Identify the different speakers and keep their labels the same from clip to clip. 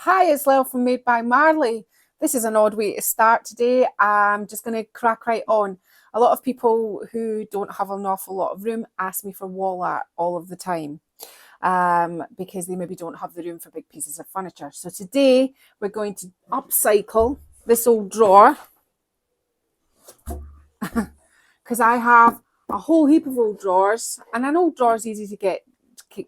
Speaker 1: Hi, it's Lyle from Made by Marley. This is an odd way to start today. I'm just going to crack right on. A lot of people who don't have an awful lot of room ask me for wall art all of the time because they maybe don't have the room for big pieces of furniture. So today we're going to upcycle this old drawer because I have a whole heap of old drawers, and an old drawer is easy to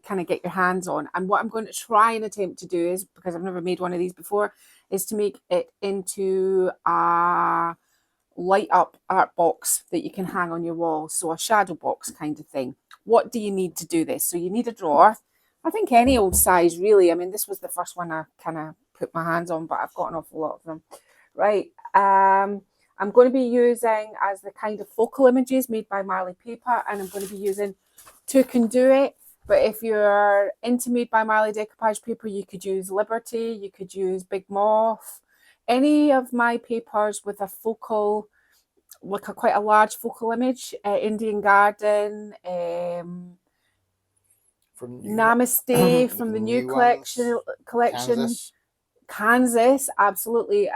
Speaker 1: kind of get your hands on. And what I'm going to try and attempt to do is, because I've never made one of these before, is to make it into a light up art box that you can hang on your wall. So a shadow box kind of thing. What do you need to do this? So you need a drawer. I think any old size really. I mean, this was the first one I kind of put my hands on, but I've got an awful lot of them. Right. I'm going to be using as the kind of focal images Made by Marley paper, and I'm going to be using two can do it. But if you're into Made by Marley decoupage paper, you could use Liberty, you could use Big Moth, any of my papers with a focal, like quite a large focal image, Indian Garden,
Speaker 2: from
Speaker 1: Namaste from the new collection, Kansas, absolutely,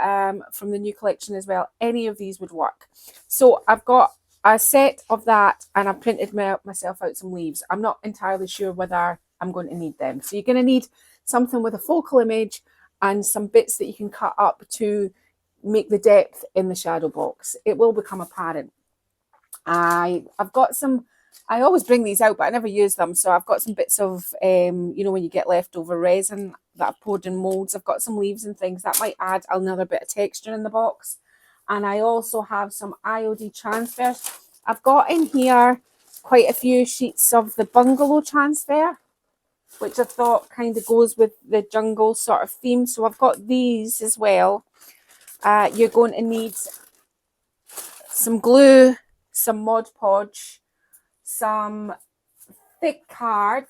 Speaker 1: from the new collection as well. Any of these would work. So I've got a set of that, and I printed myself out some leaves. I'm not entirely sure whether I'm going to need them. So you're going to need something with a focal image and some bits that you can cut up to make the depth in the shadow box. It will become apparent. I've got some, I always bring these out, but I never use them. So I've got some bits of, you know, when you get leftover resin that I've poured in molds, I've got some leaves and things that might add another bit of texture in the box. And I also have some IOD transfers. I've got in here quite a few sheets of the bungalow transfer, which I thought kind of goes with the jungle sort of theme. So I've got these as well. You're going to need some glue, some Mod Podge, some thick card,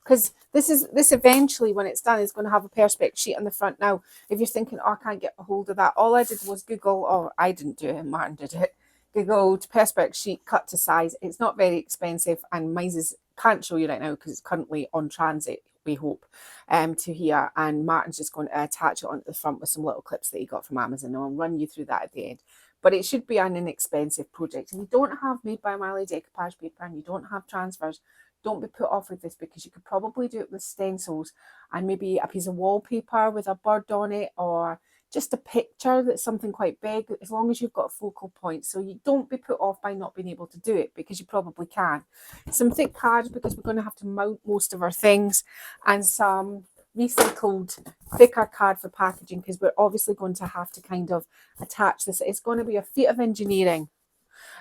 Speaker 1: because this eventually, when it's done, is going to have a perspex sheet on the front. Now, if you're thinking, oh, I can't get a hold of that, all I did was Google, or I didn't do it, Martin did it, Googled perspex sheet cut to size. It's not very expensive, and mine can't show you right now because it's currently on transit, we hope, to here, and Martin's just going to attach it onto the front with some little clips that he got from Amazon, and I'll run you through that at the end. But it should be an inexpensive project. And you don't have Made by Marley decoupage paper, and you don't have transfers, don't be put off with this, because you could probably do it with stencils and maybe a piece of wallpaper with a bird on it, or just a picture that's something quite big, as long as you've got a focal point. So you don't be put off by not being able to do it, because you probably can. Some thick cards, because we're going to have to mount most of our things, and some recycled thicker card for packaging, because we're obviously going to have to kind of attach this. It's going to be a feat of engineering.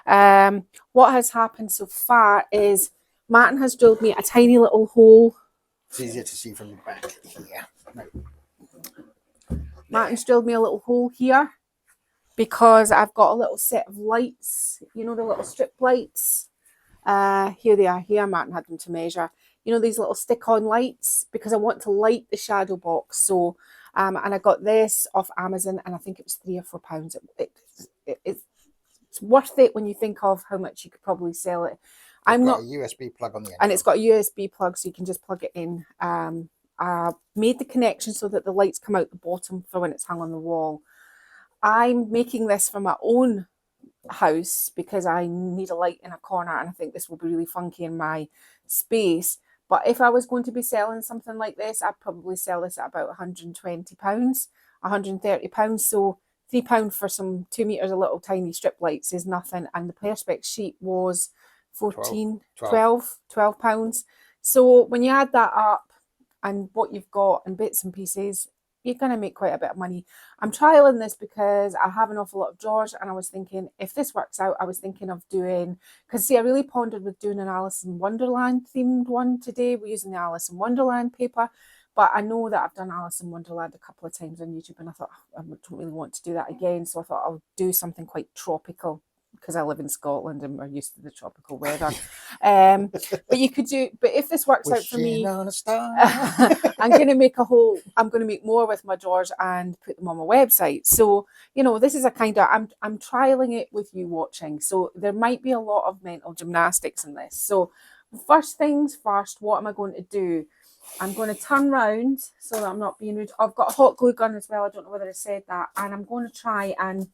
Speaker 1: What has happened so far is Martin has drilled me a tiny little hole.
Speaker 2: It's easier to see from the back here. No.
Speaker 1: Martin's drilled me a little hole here because I've got a little set of lights, you know, the little strip lights. Here they are here. Martin had them to measure. You know, these little stick-on lights, because I want to light the shadow box. So, and I got this off Amazon, and I think it was £3 or £4. It's worth it when you think of how much you could probably sell it.
Speaker 2: I'm not a USB plug on the end,
Speaker 1: and it's got a USB plug, so you can just plug it in. I made the connection so that the lights come out the bottom for when it's hung on the wall. I'm making this for my own house because I need a light in a corner, and I think this will be really funky in my space. But if I was going to be selling something like this, I'd probably sell this at about £120, £130. So £3 for some 2 meters of little tiny strip lights is nothing. And the perspex sheet was 12 pounds. So when you add that up and what you've got and bits and pieces, you're going to make quite a bit of money. I'm trialing this because I have an awful lot of drawers, and I was thinking, if this works out, I was thinking of doing, because see, I really pondered with doing an Alice in Wonderland themed one today. We're using the Alice in Wonderland paper, but I know that I've done Alice in Wonderland a couple of times on YouTube, and I thought, I don't really want to do that again. So I thought I'll do something quite tropical, because I live in Scotland and we're used to the tropical weather. But you could do, but if this works out for me, I'm going to make more with my drawers and put them on my website. So, you know, this is a kind of, I'm trialing it with you watching. So there might be a lot of mental gymnastics in this. So first things first, what am I going to do? I'm going to turn round so that I'm not being rude. I've got a hot glue gun as well. I don't know whether I said that. And I'm going to try and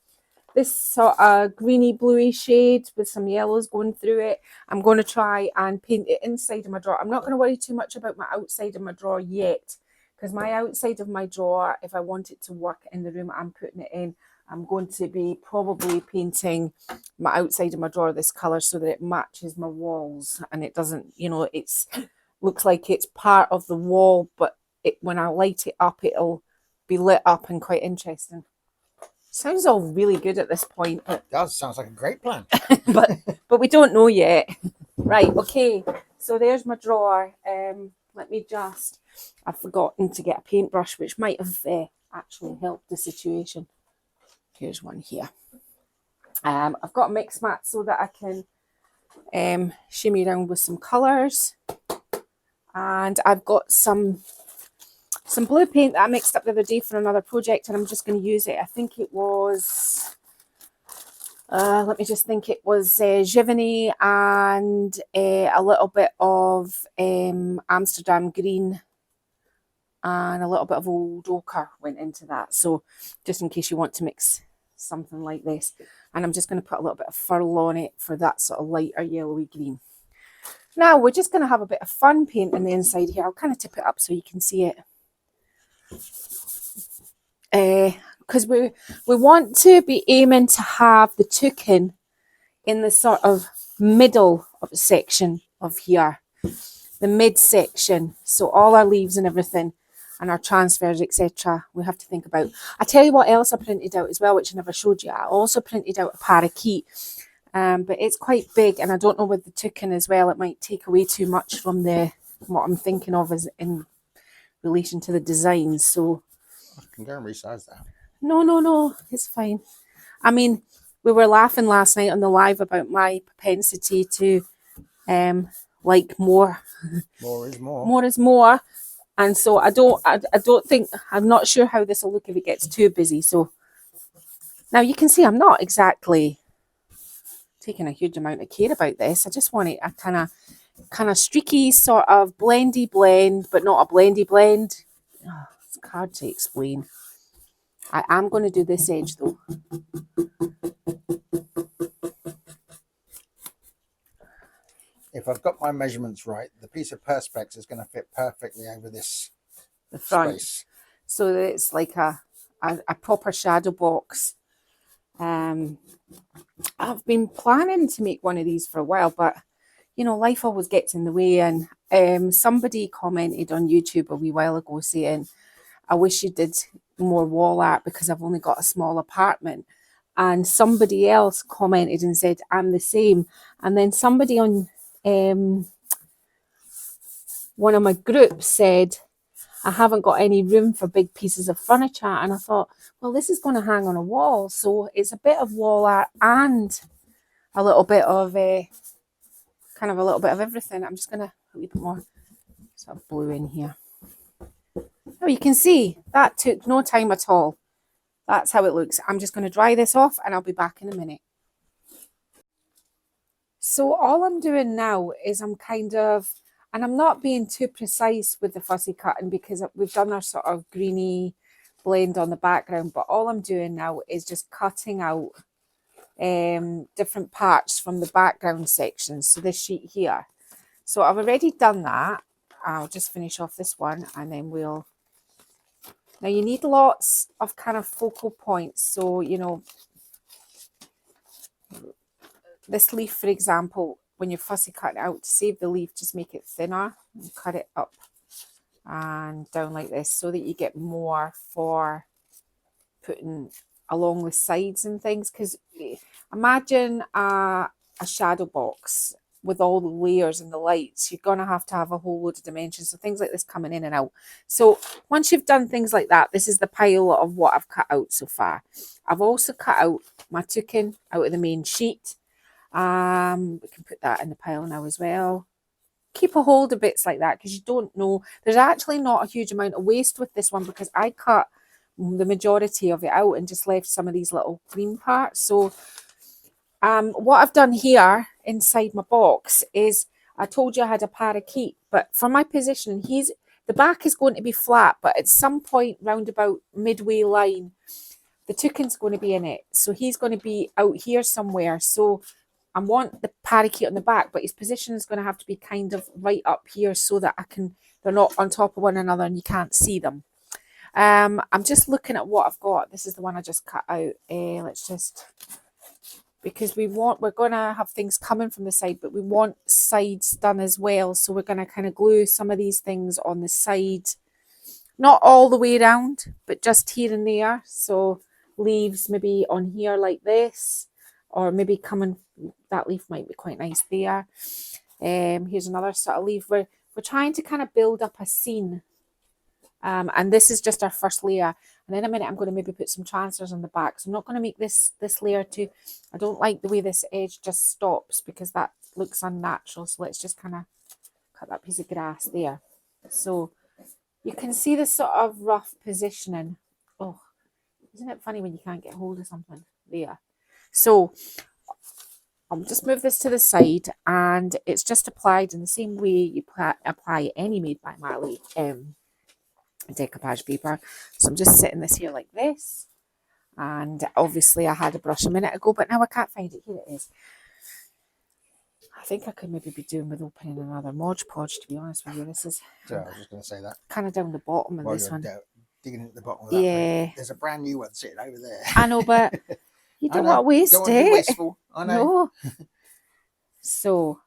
Speaker 1: this sort of greeny bluey shade with some yellows going through it. I'm going to try and paint it inside of my drawer. I'm not going to worry too much about my outside of my drawer yet, because my outside of my drawer, if I want it to work in the room I'm putting it in, I'm going to be probably painting my outside of my drawer this colour so that it matches my walls and it doesn't, you know, it's looks like it's part of the wall, but when I light it up, it'll be lit up and quite interesting. Sounds all really good at this point. But,
Speaker 2: It does. Sounds like a great plan.
Speaker 1: but we don't know yet. Right, okay. So there's my drawer. Let me just... I've forgotten to get a paintbrush, which might have actually helped the situation. Here's one here. I've got a mix mat so that I can shimmy around with some colours. And I've got some blue paint that I mixed up the other day for another project, and I'm just going to use it. I think it was, let me just think, it was Giverny and a little bit of Amsterdam green and a little bit of old ochre went into that. So just in case you want to mix something like this. And I'm just going to put a little bit of furl on it for that sort of lighter yellowy green. Now we're just going to have a bit of fun painting the inside here. I'll kind of tip it up so you can see it. Because we want to be aiming to have the toucan in the sort of middle of the section of here, the mid section. So all our leaves and everything and our transfers, etc., we have to think about. I tell you what else I printed out as well, which I never showed you. I also printed out a parakeet, but it's quite big, and I don't know with the toucan as well, it might take away too much from what I'm thinking of as in relation to the designs. So
Speaker 2: I can go and resize that.
Speaker 1: No, it's fine. I mean, we were laughing last night on the live about my propensity to like more.
Speaker 2: More is more.
Speaker 1: More is more. And so I don't think, I'm not sure how this will look if it gets too busy. So now you can see I'm not exactly taking a huge amount of care about this. I just want it a kind of streaky sort of blendy blend, but not a blendy blend. Oh, it's hard to explain. I am going to do this edge though.
Speaker 2: If I've got my measurements right, the piece of perspex is going to fit perfectly over this
Speaker 1: the front
Speaker 2: space.
Speaker 1: So that it's like a proper shadow box. I've been planning to make one of these for a while, but you know, life always gets in the way. And somebody commented on YouTube a wee while ago saying, I wish you did more wall art because I've only got a small apartment. And somebody else commented and said, I'm the same. And then somebody on one of my groups said, I haven't got any room for big pieces of furniture. And I thought, well, this is going to hang on a wall. So it's a bit of wall art and a little bit of kind of a little bit of everything. I'm just going to put a bit more sort of blue in here. Oh, you can see that took no time at all. That's how it looks. I'm just going to dry this off and I'll be back in a minute. So all I'm doing now is I'm kind of, and I'm not being too precise with the fussy cutting because we've done our sort of greeny blend on the background, but all I'm doing now is just cutting out different parts from the background sections. So this sheet here. So I've already done that. I'll just finish off this one and then we'll... Now you need lots of kind of focal points. So, you know, this leaf, for example, when you're fussy cutting it out, to save the leaf, just make it thinner and cut it up and down like this so that you get more for putting along the sides and things. Because imagine a shadow box with all the layers and the lights. You're going to have a whole load of dimensions. So things like this coming in and out. So once you've done things like that, this is the pile of what I've cut out so far. I've also cut out my toucan out of the main sheet. We can put that in the pile now as well. Keep a hold of bits like that because you don't know. There's actually not a huge amount of waste with this one because I cut the majority of it out and just left some of these little green parts. So what I've done here inside my box is, I told you I had a parakeet, but for my position, the back is going to be flat, but at some point round about midway line, the toucan's going to be in it. So he's going to be out here somewhere. So I want the parakeet on the back, but his position is going to have to be kind of right up here so that they're not on top of one another and you can't see them. I'm just looking at what I've got. This is the one I just cut out. Let's just, because we're going to have things coming from the side, but we want sides done as well. So we're going to kind of glue some of these things on the side, not all the way around, but just here and there. So leaves maybe on here like this, or maybe coming, that leaf might be quite nice there. Here's another sort of leaf. We're trying to kind of build up a scene. And this is just our first layer. And in a minute, I'm going to maybe put some transfers on the back. So I'm not going to make this layer too. I don't like the way this edge just stops because that looks unnatural. So let's just kind of cut that piece of grass there. So you can see the sort of rough positioning. Oh, isn't it funny when you can't get hold of something? There. So I'll just move this to the side, and it's just applied in the same way you apply any Made by Marley decoupage paper. So I'm just setting this here like this, and obviously I had a brush a minute ago, but now I can't find it. Here it is. I think I could maybe be doing with opening another Mod Podge, to be honest with you. This is
Speaker 2: So I was just going to say that.
Speaker 1: Kind of down the bottom of this one.
Speaker 2: Digging at the bottom of that.
Speaker 1: Yeah.
Speaker 2: One. There's a brand new one sitting over there.
Speaker 1: I know, but you don't want to waste
Speaker 2: don't want to be wasteful. I know.
Speaker 1: No. So,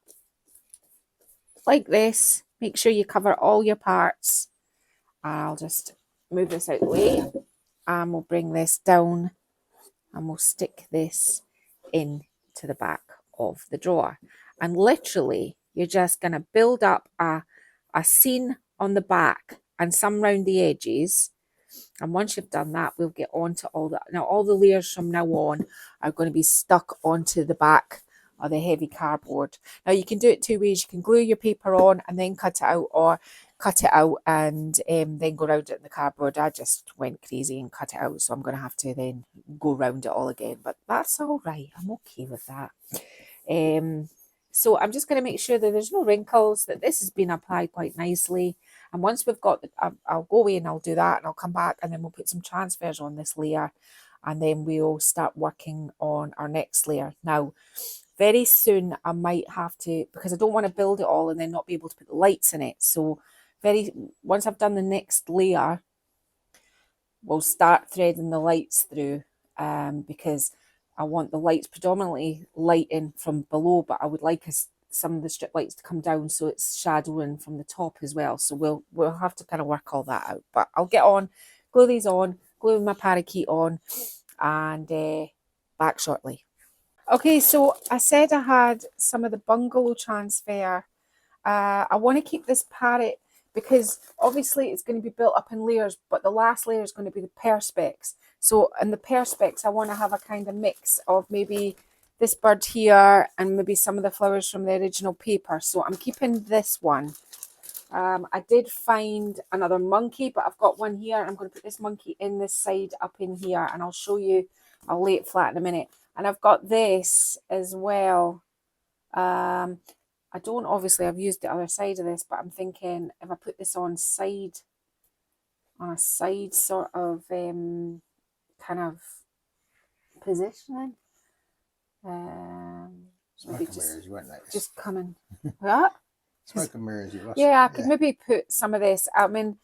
Speaker 1: like this, make sure you cover all your parts. I'll just move this out of the way, and we'll bring this down, and we'll stick this into the back of the drawer. And literally, you're just going to build up a scene on the back and some round the edges. And once you've done that, we'll get on to all that. Now, all the layers from now on are going to be stuck onto the back of the heavy cardboard. Now, you can do it two ways. You can glue your paper on and then cut it out, or cut it out and then go around it in the cardboard. I just went crazy and cut it out, so I'm going to have to then go around it all again. But that's all right. I'm okay with that. So I'm just going to make sure that there's no wrinkles, that this has been applied quite nicely. And once we've got, I'll go away and I'll do that, and I'll come back, and then we'll put some transfers on this layer, and then we'll start working on our next layer. Now, very soon I might have to, because I don't want to build it all and then not be able to put the lights in it. So once I've done the next layer, we'll start threading the lights through, because I want the lights predominantly lighting from below, but I would like some of the strip lights to come down so it's shadowing from the top as well. So we'll have to kind of work all that out. But I'll get on, glue these on, glue my parakeet on, and back shortly. Okay, so I said I had some of the bungalow transfer. I want to keep this parrot because obviously it's going to be built up in layers, but the last layer is going to be the perspex. So in the perspex, I want to have a kind of mix of maybe this bird here and maybe some of the flowers from the original paper. So I'm keeping this one. I did find another monkey, but I've got one here. I'm going to put this monkey in this side up in here, and I'll show you. I'll lay it flat in a minute. And I've got this as well. I don't, obviously, I've used the other side of this, but I'm thinking if I put this on a side sort of kind of positioning.
Speaker 2: Smoke and mirrors, you won't notice.
Speaker 1: Just coming. What?
Speaker 2: Smoke and mirrors, you lost.
Speaker 1: Yeah, I could maybe put some of this. I mean,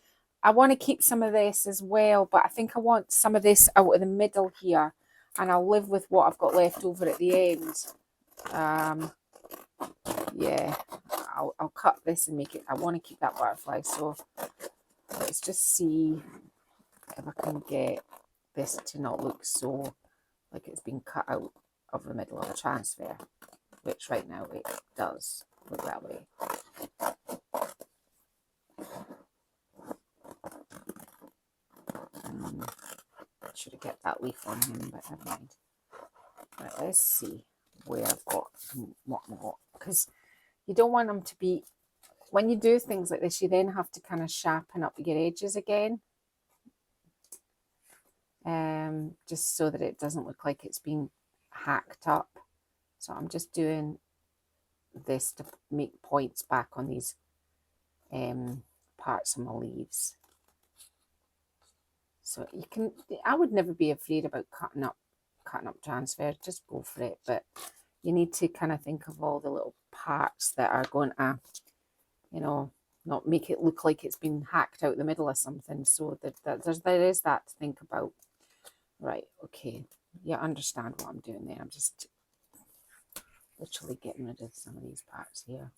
Speaker 1: I want to keep some of this as well, but I think I want some of this out of the middle here, and I'll live with what I've got left over at the end. Yeah, I'll cut this and make it. I want to keep that butterfly, so let's just see if I can get this to not look so like it's been cut out of the middle of the transfer, which right now it does look that way. Should have kept that leaf on him, but never mind. Right, let's see where I've got what I've got, because you don't want them to be, when you do things like this, you then have to kind of sharpen up your edges again, just so that it doesn't look like it's been hacked up. So I'm just doing this to make points back on these parts of my leaves. So you can, I would never be afraid about cutting up transfer, just go for it. But you need to kind of think of all the little parts that are going to, you know, not make it look like it's been hacked out the middle of something. So there is that to think about. Right, okay. You understand what I'm doing there. I'm just literally getting rid of some of these parts here.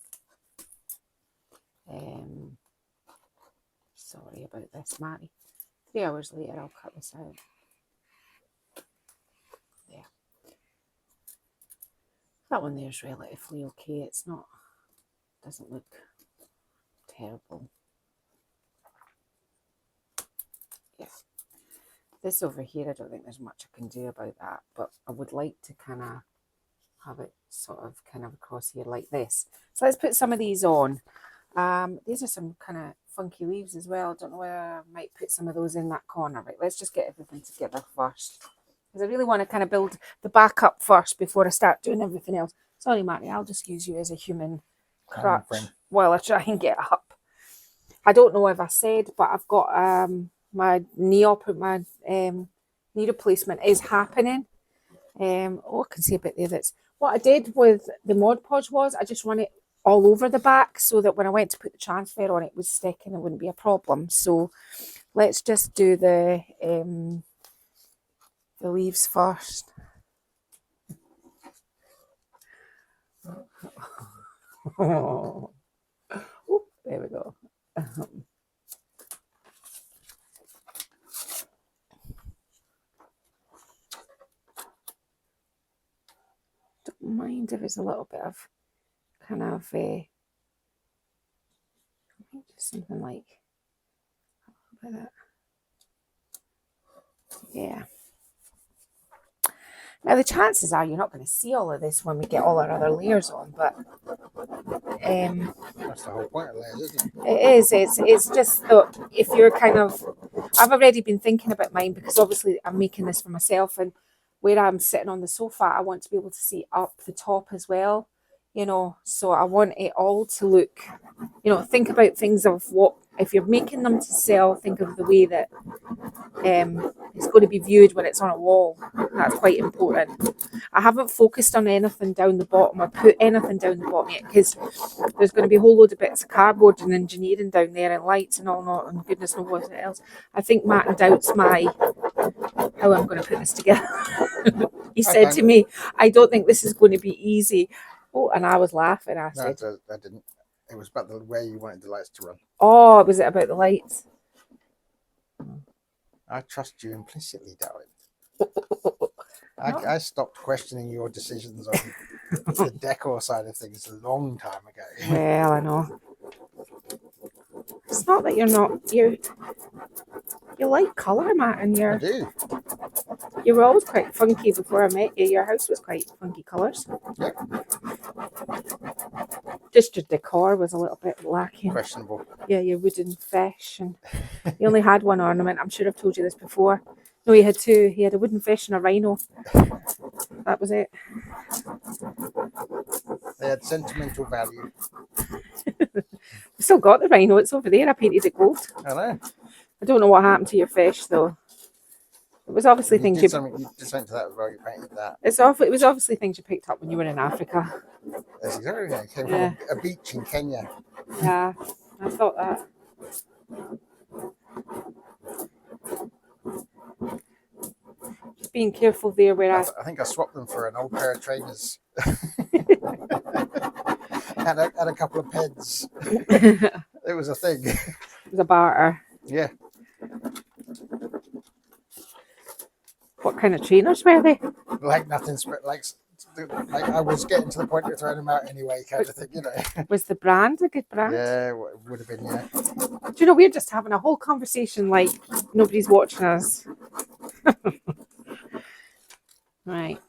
Speaker 1: Sorry about this, Matty. 3 hours later, I'll cut this out. There. That one there's relatively okay. It's not, doesn't look terrible. Yeah. This over here, I don't think there's much I can do about that, but I would like to kind of have it sort of kind of across here like this. So let's put some of these on. These are some kind of funky leaves as well. I don't know whether I might put some of those in that corner. Right, let's just get everything together first, because I really want to kind of build the back up first before I start doing everything else. Sorry, Matty, I'll just use you as a human crutch while I try and get up. I don't know if I said, but I've got my knee replacement is happening. Oh, I can see a bit there. That's what I did with the Mod Podge was I just run it all over the back so that when I went to put the transfer on, it would stick and it wouldn't be a problem. So let's just do the leaves first. Oh, there we go. Don't mind if it's a little bit of kind of just something like a little bit of that. Yeah. Now the chances are you're not going to see all of this when we get all our other layers on, but
Speaker 2: that's the whole point of layers, isn't it?
Speaker 1: It is. It's just that if you're kind of, I've already been thinking about mine because obviously I'm making this for myself, and where I'm sitting on the sofa, I want to be able to see up the top as well, you know. So I want it all to look, you know, think about things of what, if you're making them to sell, think of the way that it's going to be viewed when it's on a wall. That's quite important. I haven't focused on anything down the bottom or put anything down the bottom yet, because there's going to be a whole load of bits of cardboard and engineering down there and lights and all that, and goodness knows what else. I think Martin doubts how I'm going to put this together. He said to me, I don't think this is going to be easy. Oh, and I was laughing. I said,
Speaker 2: I didn't. It was about the way you wanted the lights to run.
Speaker 1: Oh, was it about the lights?
Speaker 2: I trust you implicitly, darling. I stopped questioning your decisions on the decor side of things a long time ago.
Speaker 1: Well, I know. It's not that you're not, you like colour, Matt, and
Speaker 2: I do.
Speaker 1: You were always quite funky before I met you. Your house was quite funky colours.
Speaker 2: Yep.
Speaker 1: Just your decor was a little bit lacking.
Speaker 2: Questionable.
Speaker 1: Yeah, your wooden fish, and you only had one ornament. I'm sure I've told you this before. No, he had two. He had a wooden fish and a rhino. That was it.
Speaker 2: They had sentimental value.
Speaker 1: We still got the rhino. It's over there. I painted it gold.
Speaker 2: I know.
Speaker 1: I don't know what happened to your fish, though. It was obviously
Speaker 2: you
Speaker 1: things
Speaker 2: did something. You just went to that before you painted that.
Speaker 1: It was obviously things you picked up when you were in Africa.
Speaker 2: That's exactly right. It came from a beach in Kenya.
Speaker 1: Yeah, I thought that. Just being careful there where
Speaker 2: I think I swapped them for an old pair of trainers. and a couple of peds. It was a thing.
Speaker 1: It was a barter.
Speaker 2: Yeah.
Speaker 1: What kind of trainers were they?
Speaker 2: Like nothing, like I was getting to the point of throwing them out anyway, kind of thing, you know.
Speaker 1: Was the brand a good brand?
Speaker 2: Yeah, it would have been, yeah.
Speaker 1: Do you know, we're just having a whole conversation like nobody's watching us. Right.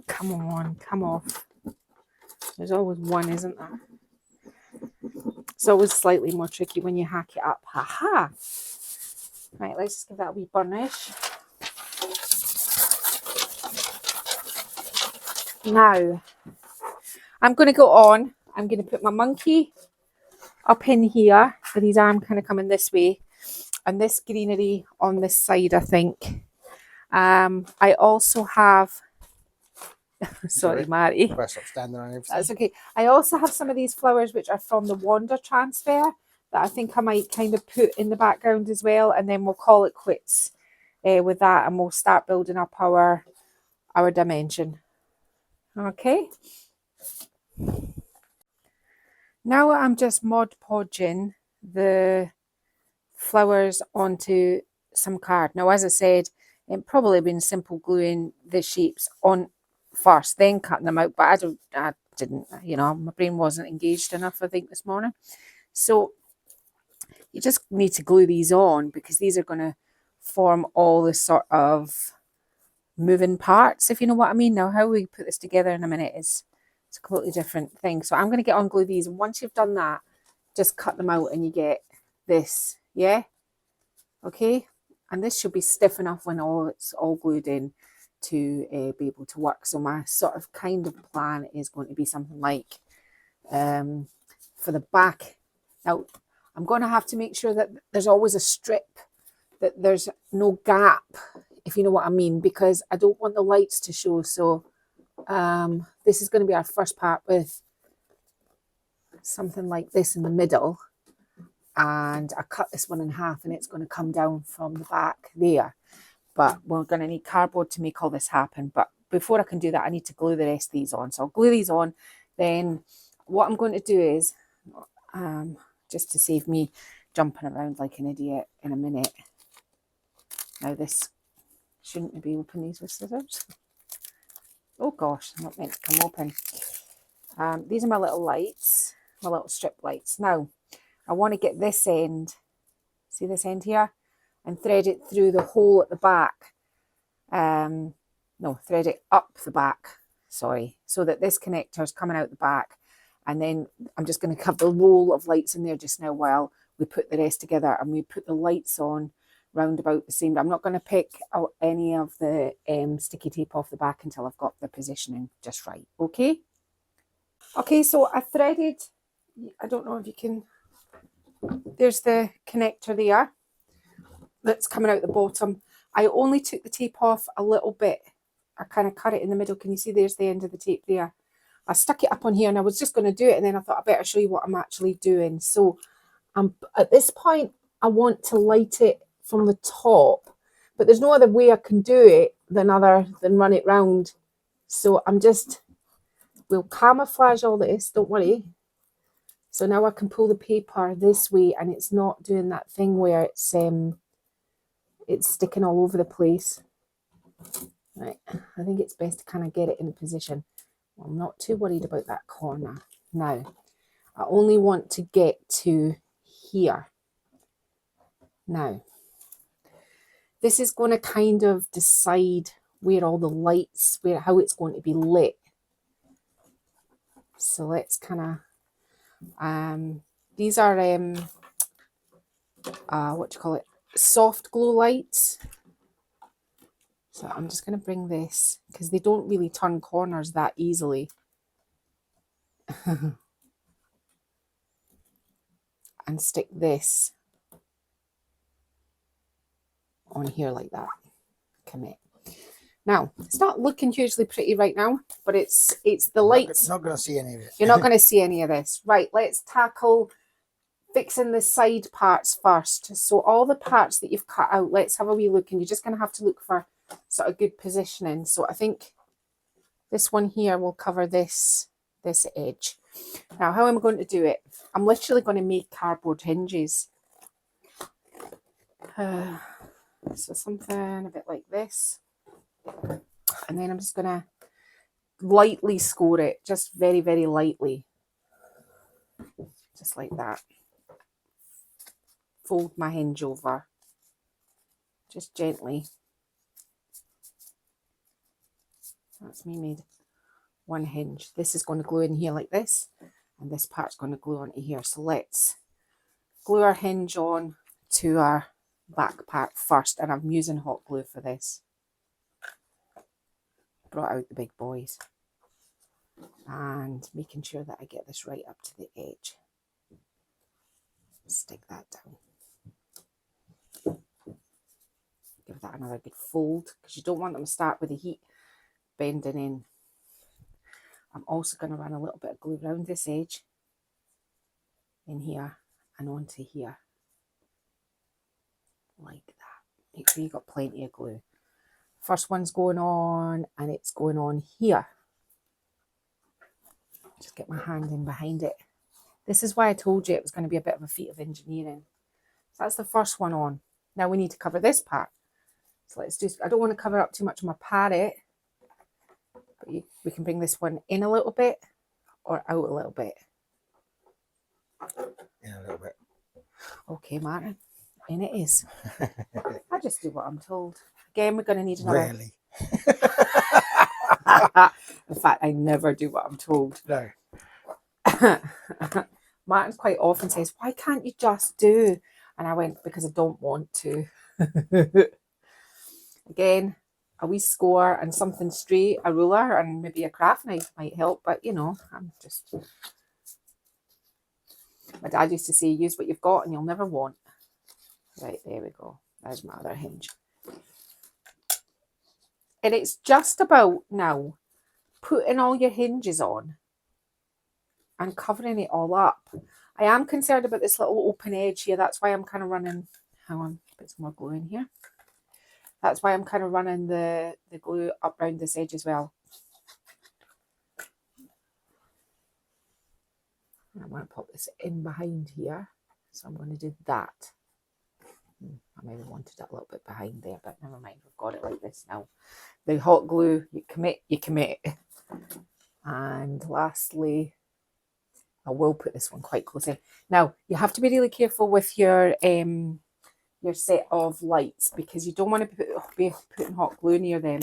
Speaker 1: Come on, come off. There's always one, isn't there? It's always slightly more tricky when you hack it up. Ha-ha! Right, let's just give that a wee burnish. Now, I'm going to go on. I'm going to put my monkey up in here, with his arm kind of coming this way, and this greenery on this side, I think. I also have, sorry, Mary.
Speaker 2: Press up, standing on everything.
Speaker 1: That's okay. I also have some of these flowers which are from the Wander transfer that I think I might kind of put in the background as well, and then we'll call it quits with that, and we'll start building up our dimension. Okay. Now I'm just Mod Podging the flowers onto some card. Now, as I said, it probably been simple gluing the shapes on first, then cutting them out, but I didn't, you know, my brain wasn't engaged enough, I think, this morning. So you just need to glue these on because these are going to form all the sort of moving parts, if you know what I mean. Now, how we put this together in a minute is it's a completely different thing. So I'm going to get on glue these, and once you've done that, just cut them out and you get this, yeah? Okay, and this should be stiff enough when it's all glued in to be able to work. So my sort of kind of plan is going to be something like for the back. Now, I'm going to have to make sure that there's always a strip, that there's no gap, if you know what I mean, because I don't want the lights to show. So this is going to be our first part with something like this in the middle. And I cut this one in half and it's going to come down from the back there. But we're going to need cardboard to make all this happen. But before I can do that, I need to glue the rest of these on. So I'll glue these on. Then what I'm going to do is, just to save me jumping around like an idiot in a minute. Now this shouldn't be open, these with scissors. Oh gosh, I'm not meant to come open. These are my little lights, my little strip lights. Now, I want to get this end, see this end here, and thread it through the hole at the back. No, thread it up the back, sorry, so that this connector is coming out the back. And then I'm just going to have the roll of lights in there just now while we put the rest together, and we put the lights on round about the same. I'm not going to pick out any of the sticky tape off the back until I've got the positioning just right. Okay. Okay, so I threaded, I don't know if you can, there's the connector there that's coming out the bottom. I only took the tape off a little bit. I kind of cut it in the middle. Can you see there's the end of the tape there? I stuck it up on here and I was just going to do it, and then I thought I better show you what I'm actually doing. So at this point, I want to light it from the top, but there's no other way I can do it than run it round. So we'll camouflage all this, don't worry. So now I can pull the paper this way and it's not doing that thing where it's sticking all over the place. Right, I think it's best to kind of get it in a position. Well, I'm not too worried about that corner. Now, I only want to get to here. Now, this is going to kind of decide where all the lights, how it's going to be lit. So let's kind of, these are, what do you call it? Soft glow lights. So I'm just going to bring this, because they don't really turn corners that easily. And stick this on here like that. Commit. Now, it's not looking hugely pretty right now, but it's the lights.
Speaker 2: Not going to see any of it.
Speaker 1: You're not going to see any of this. Right, let's tackle fixing the side parts first. So all the parts that you've cut out, let's have a wee look, and you're just going to have to look for sort of good positioning. So I think this one here will cover this edge. Now, how am I going to do it? I'm literally going to make cardboard hinges. So something a bit like this. And then I'm just going to lightly score it, just very, very lightly. Just like that. Fold my hinge over. Just gently. That's me made one hinge. This is going to glue in here like this, and this part's going to glue onto here. So let's glue our hinge on to our back part first, and I'm using hot glue for this. Brought out the big boys and making sure that I get this right up to the edge. Stick that down. Give that another good fold because you don't want them to start with the heat bending in. I'm also going to run a little bit of glue around this edge in here and onto here. Like that. Make sure you've got plenty of glue. First one's going on and it's going on here. Just get my hand in behind it. This is why I told you it was going to be a bit of a feat of engineering. So that's the first one on. Now we need to cover this part. So let's just, I don't want to cover up too much of my palette, but we can bring this one in a little bit or out a little bit.
Speaker 2: In a little bit.
Speaker 1: Okay, Martin, in it is. I just do what I'm told. Again, we're going to need another.
Speaker 2: Really?
Speaker 1: In fact, I never do what I'm told.
Speaker 2: No.
Speaker 1: Martin quite often says, why can't you just do? And I went, because I don't want to. Again, a wee score and something straight, a ruler and maybe a craft knife might help. But, you know, I'm just... My dad used to say, use what you've got and you'll never want. Right, there we go. There's my other hinge. And it's just about now putting all your hinges on and covering it all up. I am concerned about this little open edge here. That's why I'm kind of running... Hang on, put some more glue in here. That's why I'm kind of running the glue up around this edge as well. I'm going to pop this in behind here. So I'm going to do that. I maybe wanted it a little bit behind there, but never mind. We've got it like this now. The hot glue, you commit, you commit. And lastly, I will put this one quite close in. Now, you have to be really careful with your set of lights because you don't want to be putting hot glue near them.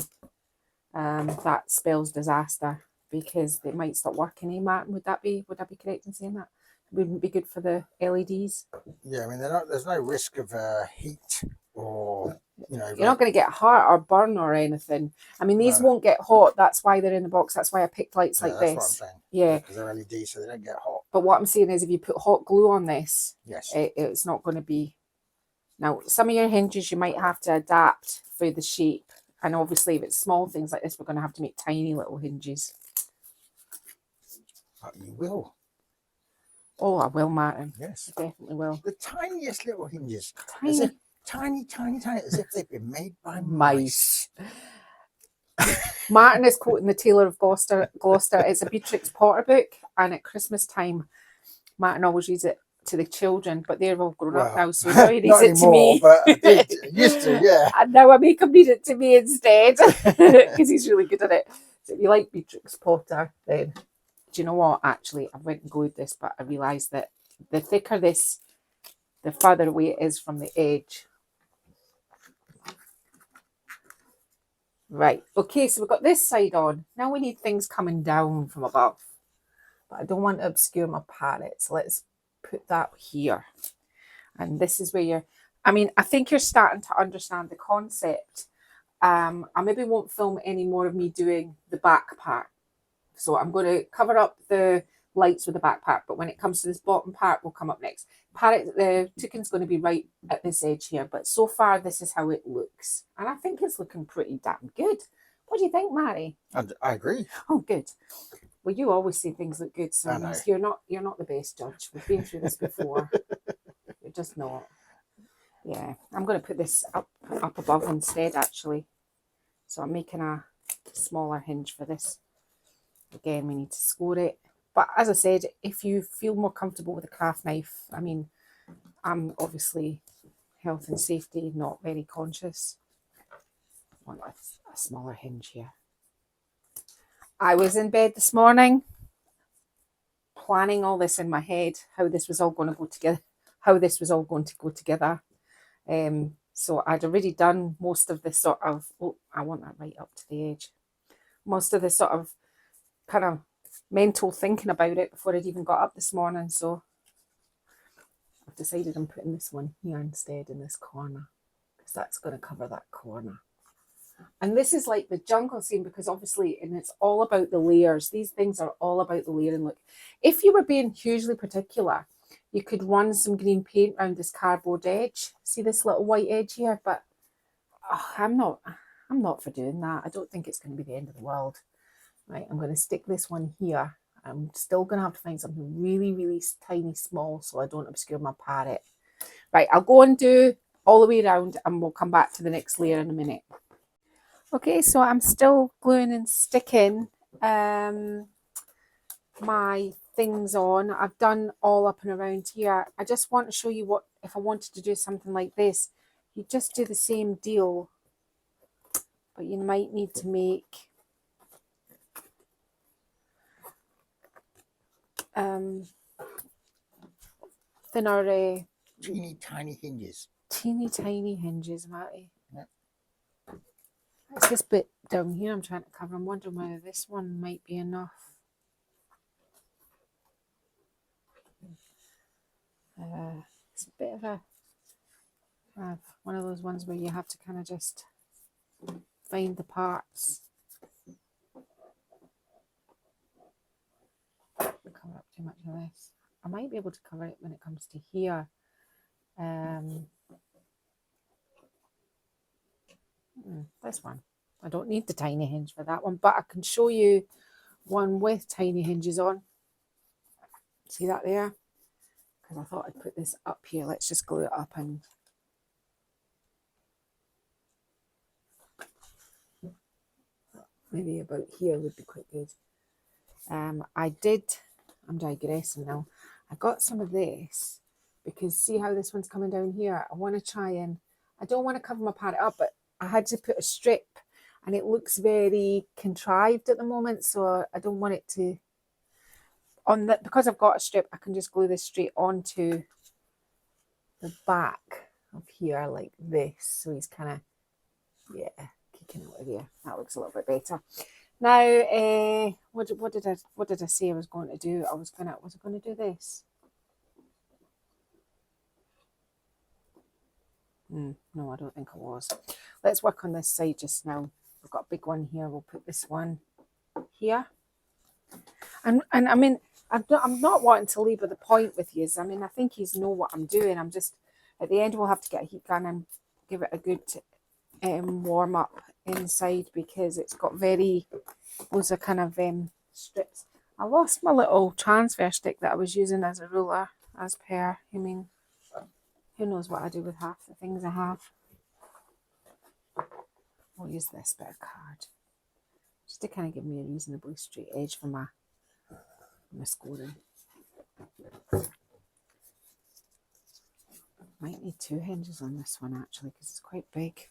Speaker 1: That spells disaster because they might stop working. Eh, Martin? Would that be correct in saying that? Wouldn't be good for the LEDs.
Speaker 2: Yeah, I mean, there's no risk of heat or, you know.
Speaker 1: You're not going to get hot or burn or anything. I mean, these won't get hot. That's why they're in the box. That's why I picked lights like this.
Speaker 2: That's what I'm saying.
Speaker 1: Yeah.
Speaker 2: Because they're LEDs, so they don't get hot.
Speaker 1: But what I'm saying is if you put hot glue on this,
Speaker 2: yes,
Speaker 1: it's not going to be... Now, some of your hinges you might have to adapt for the shape. And obviously, if it's small things like this, we're going to have to make tiny little hinges.
Speaker 2: But you will.
Speaker 1: Oh, I will, Martin.
Speaker 2: Yes.
Speaker 1: I definitely will.
Speaker 2: The tiniest little hinges.
Speaker 1: Tiny.
Speaker 2: As if, tiny, as if they've been made by mice.
Speaker 1: Martin is quoting the Tailor of Gloucester. It's a Beatrix Potter book. And at Christmas time, Martin always reads it to the children, but they're all grown up now, so now he reads it to me.
Speaker 2: But I did, used to, yeah.
Speaker 1: And now I make him read it to me instead because he's really good at it. So if you like Beatrix Potter, then do you know what? Actually, I went and glued this, but I realised that the thicker this, the further away it is from the edge. Right. Okay, so we've got this side on. Now we need things coming down from above. But I don't want to obscure my palette, so let's put that here. And this is where you're... I mean, I think you're starting to understand the concept. I maybe won't film any more of me doing the back part. So I'm going to cover up the lights with the back part, but when it comes to this bottom part, will come up next. The toucan's going to be right at this edge here, but so far this is how it looks. And I think it's looking pretty damn good. What do you think, Mary?
Speaker 2: I agree.
Speaker 1: Oh, good. Well, you always say things look good, so you're not the best judge. We've been through this before. You're just not. Yeah, I'm going to put this up above instead, actually. So I'm making a smaller hinge for this. Again, we need to score it. But as I said, if you feel more comfortable with a craft knife, I mean, I'm obviously health and safety not very conscious. I want a smaller hinge here. I was in bed this morning planning all this in my head, how this was all going to go together, So I'd already done most of this sort of, oh, I want that right up to the edge. Most of the sort of kind of mental thinking about it before I'd even got up this morning. So I've decided I'm putting this one here instead in this corner because that's going to cover that corner. And this is like the jungle scene because obviously, and it's all about the layers. These things are all about the layering. Look, if you were being hugely particular, you could run some green paint around this cardboard edge. See this little white edge here? But I'm not for doing that. I don't think it's going to be the end of the world. Right, I'm going to stick this one here. I'm still going to have to find something really, really tiny small so I don't obscure my parrot. Right, I'll go and do all the way around and we'll come back to the next layer in a minute. Okay, so I'm still gluing and sticking my things on. I've done all up and around here. I just want to show you what, if I wanted to do something like this, you just do the same deal, but you might need to make thinner,
Speaker 2: teeny tiny hinges.
Speaker 1: teeny tiny hinges, Matty.
Speaker 2: Yep.
Speaker 1: It's this bit down here I'm trying to cover. I'm wondering whether this one might be enough. It's a bit of a one of those ones where you have to kind of just find the parts. Cover up too much of this. I might be able to cover it when it comes to here. This one. I don't need the tiny hinge for that one, but I can show you one with tiny hinges on. See that there? Because I thought I'd put this up here. Let's just glue it up and maybe about here would be quite good. I'm digressing now. I got some of this because see how this one's coming down here? I want to try and, I don't want to cover my parrot up, but I had to put a strip and it looks very contrived at the moment, so I don't want it to, because I've got a strip, I can just glue this straight onto the back of here like this, so he's kind of, yeah, kicking out of there. That looks a little bit better. Now, what did I say I was going to do? Was I going to do this? No, I don't think I was. Let's work on this side just now. We've got a big one here. We'll put this one here. And I mean, I'm not wanting to labour the point with you. I mean, I think you know what I'm doing. I'm just, at the end, we'll have to get a heat gun and give it a good warm up inside because it's got loads of kind of strips. I lost my little transfer stick that I was using as a ruler, as per. I mean, who knows what I do with half the things I have. I'll use this bit of card just to kind of give me a reasonably straight edge for my scoring. Might need 2 hinges on this one actually because it's quite big.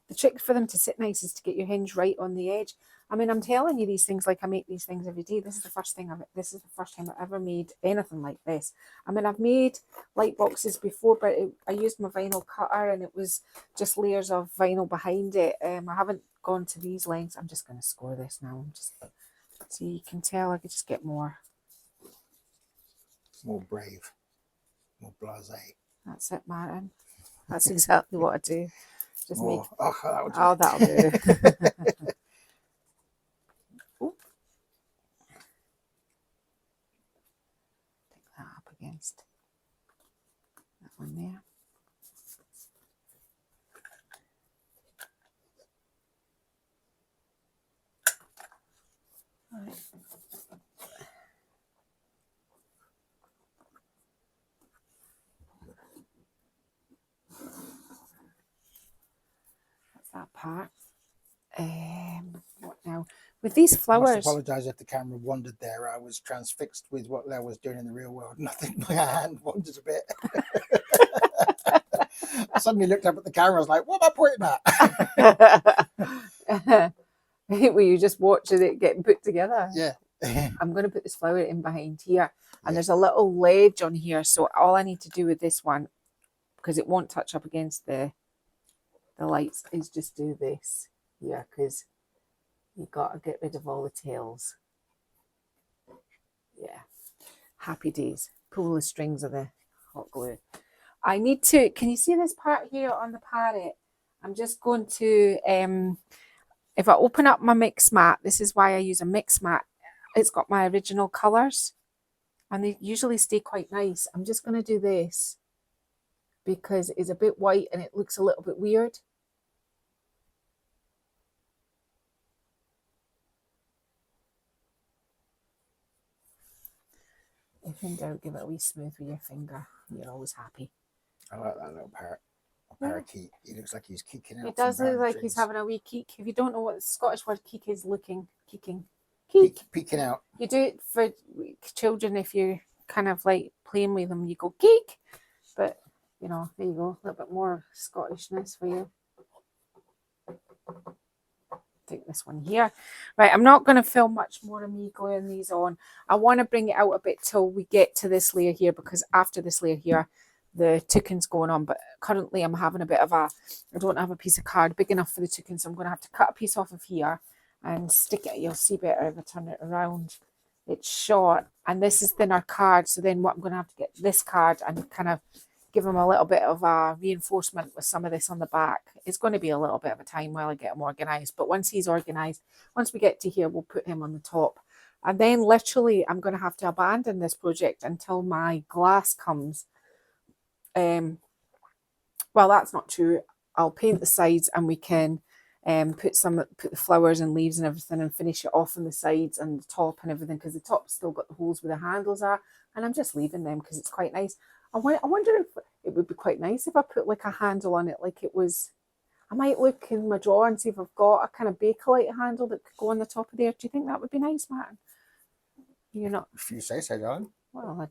Speaker 1: The trick for them to sit nice is to get your hinge right on the edge. I mean, I'm telling you these things like I make these things every day. This is the first time I've ever made anything like this. I mean, I've made light boxes before, but I used my vinyl cutter and it was just layers of vinyl behind it. I haven't gone to these lengths. I'm just going to score this now. So you can tell I could just get more
Speaker 2: brave, more blasé.
Speaker 1: That's it, Martin. That's exactly what I do. Just make.
Speaker 2: Oh,
Speaker 1: that'll do. Ooh. Take that up against that one there. All right. That part. What now? With these flowers.
Speaker 2: I must apologise if the camera wandered there. I was transfixed with what Leo was doing in the real world. Nothing, my hand wandered a bit. I suddenly looked up at the camera. I was like, what am I pointing
Speaker 1: at? Were you just watching it getting put together?
Speaker 2: Yeah.
Speaker 1: I'm going to put this flower in behind here. And there's a little ledge on here. So all I need to do with this one, because it won't touch up against the lights, is just do this here, because you've got to get rid of all the tails. Yeah, happy days. Pull the strings of the hot glue. I need to, can you see this part here on the parrot? I'm just going to if I open up my mix mat, this is why I use a mix mat. It's got my original colours and they usually stay quite nice. I'm just going to do this because it's a bit white and it looks a little bit weird. If in doubt, give it a wee smooth with your finger. You're always happy.
Speaker 2: I like that little parrot. Parakeet. He looks like he's kicking out.
Speaker 1: It does look like he's having a wee keek. If you don't know what the Scottish word keek is, keeking. Keek.
Speaker 2: Peeking out.
Speaker 1: You do it for children if you kind of like playing with them. You go keek. But, you know, there you go. A little bit more Scottishness for you. Take this one here. Right, I'm not going to film much more of me gluing these on. I want to bring it out a bit till we get to this layer here, because after this layer here, the toucan's going on. But currently I'm having a bit of I don't have a piece of card big enough for the toucan, so I'm going to have to cut a piece off of here and stick it. You'll see better if I turn it around. It's short, and this is thinner card, so then what I'm going to have to get this card and kind of give him a little bit of a reinforcement with some of this on the back. It's going to be a little bit of a time while I get him organised, but once he's organised, once we get to here, we'll put him on the top. And then literally I'm going to have to abandon this project until my glass comes. Well, that's not true. I'll paint the sides and we can put the flowers and leaves and everything and finish it off on the sides and the top and everything, because the top's still got the holes where the handles are, and I'm just leaving them because it's quite nice. I wonder if it would be quite nice if I put like a handle on it, like it was. I might look in my drawer and see if I've got a kind of Bakelite handle that could go on the top of there. Do you think that would be nice, Martin? You're not.
Speaker 2: If you say so, darling.
Speaker 1: Well, I